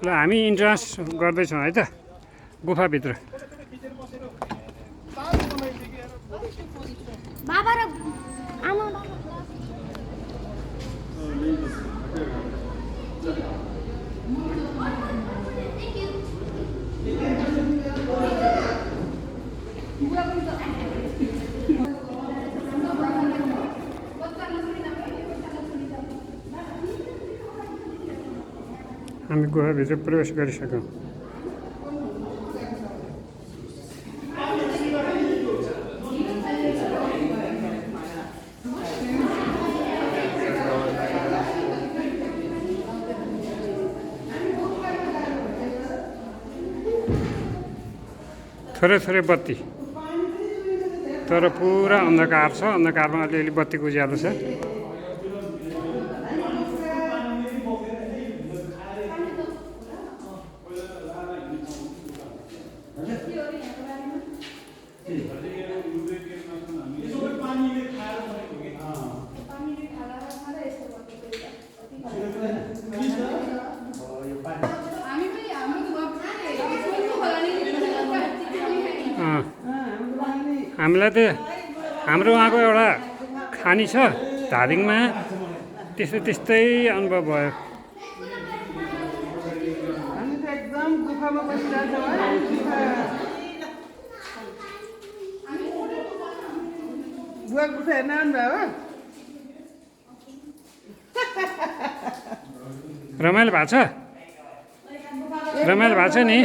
ल हामी इन्ट्रान्स गर्दैछौँ है त गुफाभित्र बाबा र आमा हामी गुफाभित्र प्रवेश गरिसक्यौँ थोरै थोरै बत्ती तर पुरा अन्धकार छ अन्धकारमा अलिअलि बत्तीको उज्यालो छ हामीलाई त हाम्रो उहाँको एउटा खानी छ धादिङमा त्यस्तै अनुभव भयो रमाइलो भएको छ रमाइलो भएको छ नि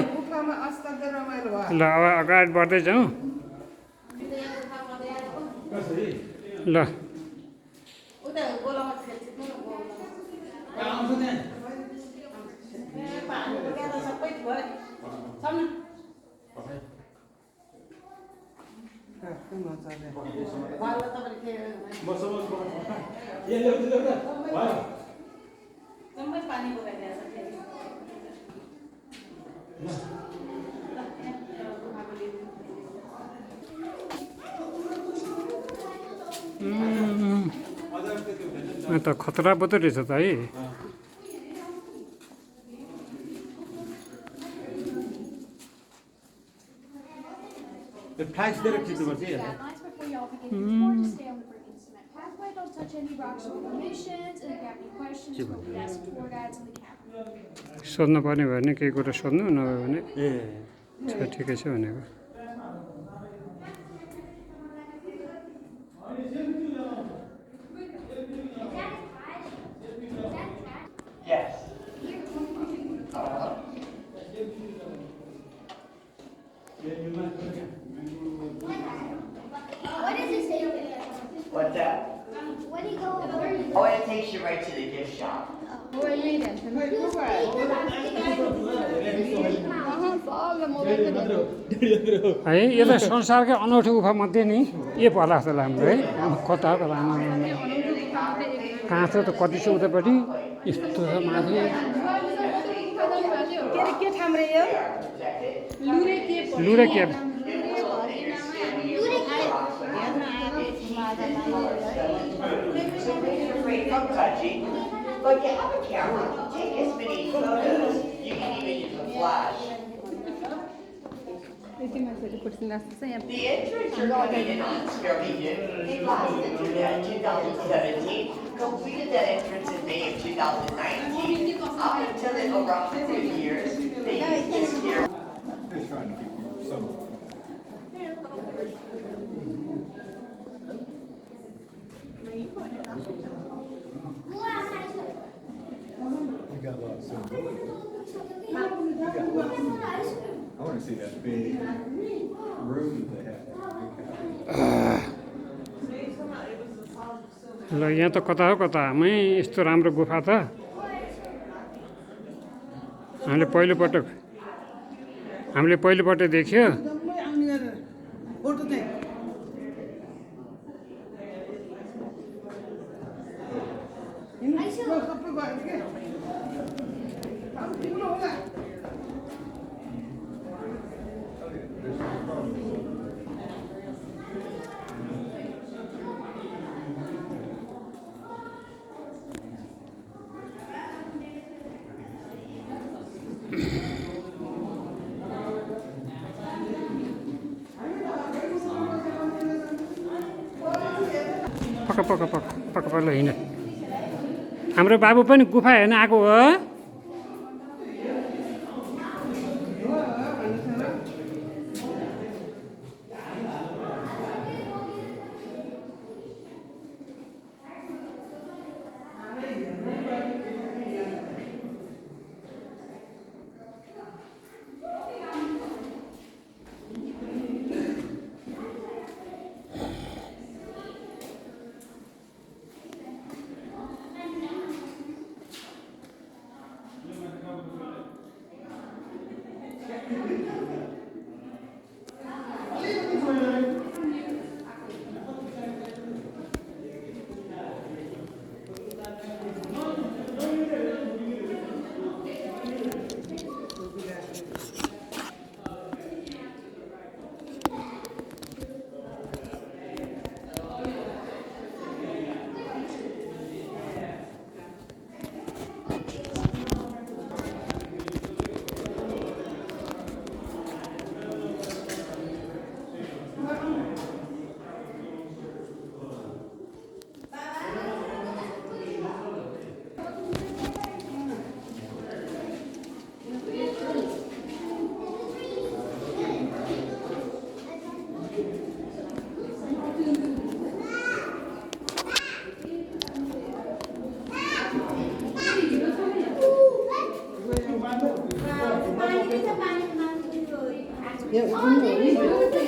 ल अब अगाडि बढ्दै जाउँ ल त खतरा पो त रहेछ त है The flags there keep the Nice before y'all begin your tour, just stay on the brick and cement pathway. Don't touch any rocks or formations. And if you have any questions, we'll be asking tour guides in the cabin. सोध्नु पर्ने भयो भने केही कुरा सोध्नु नभए भने ठिकै छ भनेको What does it say? What's that? When you go over Oh, it takes you right to the gift shop. है यो त संसारकै अनौठो गुफा मध्ये नि यो पर्ला जस्तो लाग्यो है कता कता कहाँ छ त कति छ उतापट्टि यस्तो छ माथि लुरे cave Don't touch it. But you have a camera. Take as many photos. You can even use a flash. The entrance you're coming in on is fairly new. It lasted through 2017. Completed that entrance in May of 2019. Up until in over 100 years, they used this here. They're trying to keep you some. You got lots of. I want to see that big room that they have. ल यहाँ त कता हो कता मै यस्तो राम्रो गुफा त हामीले पहिलोपटक देख्यो पक्का पक्का पक्का पक्का पल्लो हिँड हाम्रो बाबु पनि गुफा हेर्न आएको हो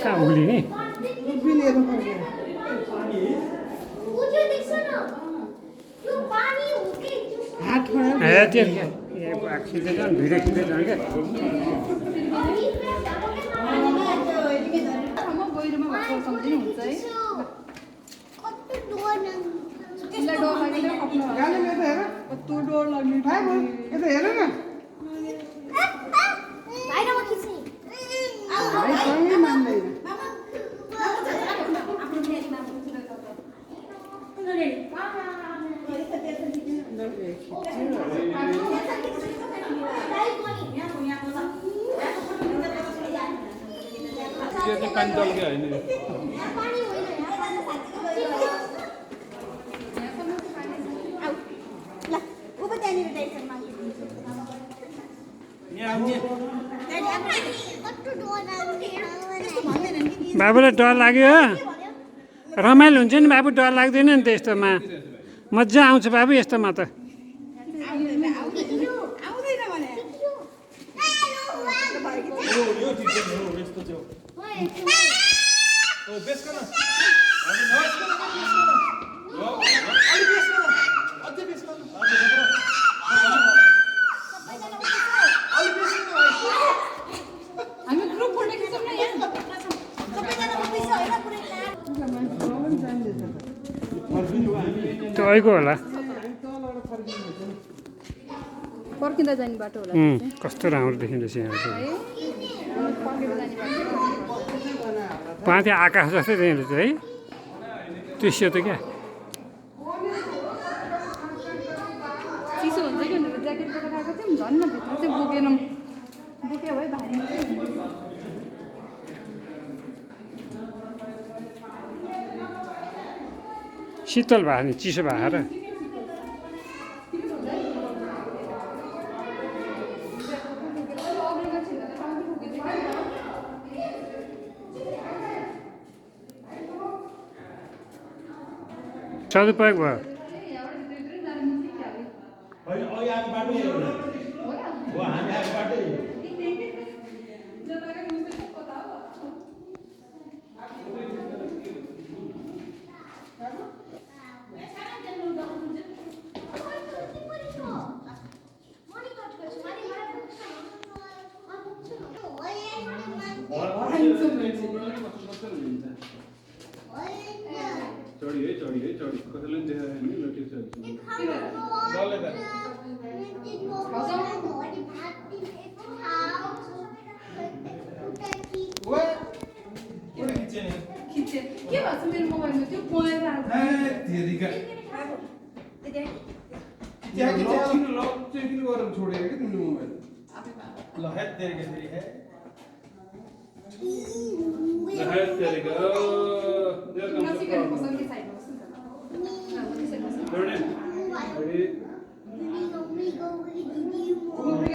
कहाँ उक्लिने ए त्यो खिच्दै जानु भिडियो खिच्दै जानु क्या बाबुलाई डर लाग्यो रमाइलो हुन्छ नि बाबु डर लाग्दैन नि त यस्तोमा मजा आउँछ बाबु यस्तोमा त त्यो अहिलेको होला पर्खिँदा जाने बाटो होला कस्तो राम्रो देखिँदैछ यहाँ है पाथी आकाश जस्तै देखिँदैछ है दृश्य त क्या चिसो हुन्छ कि भनेर ज्याकेट बोकेर आएको थियौँ झन् भित्र चाहिँ बोकेनौँ बोक्यो है भारी शीतल भएको नि चिसो भएको र सदुपयोग भयो चढी कसैले देखायो भने नोटिस के भन्छ मेरो मोबाइलमा त्यो पढेर ल हेड तेरे फेरि है हेड तेरे को नजिकै बस्नु के साइडमा बस्नु त ल त्यसरी बस्नु Ready?